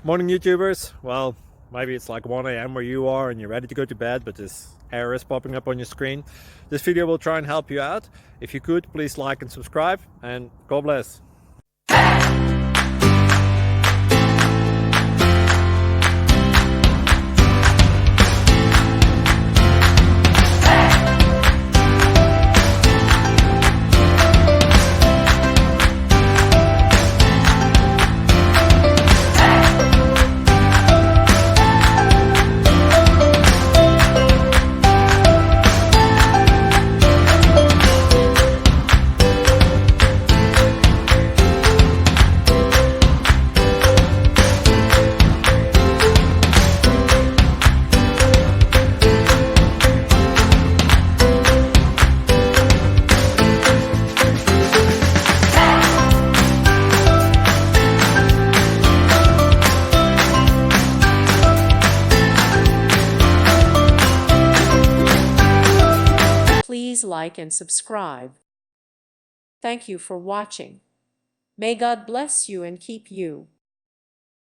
Morning YouTubers. Well, maybe it's like 1 a.m. where you are and you're ready to go to bed, but this error is popping up on your screen. This video will try and help you out. If you could, please like and subscribe, and God bless. Please like and subscribe. Thank you for watching. May God bless you and keep you.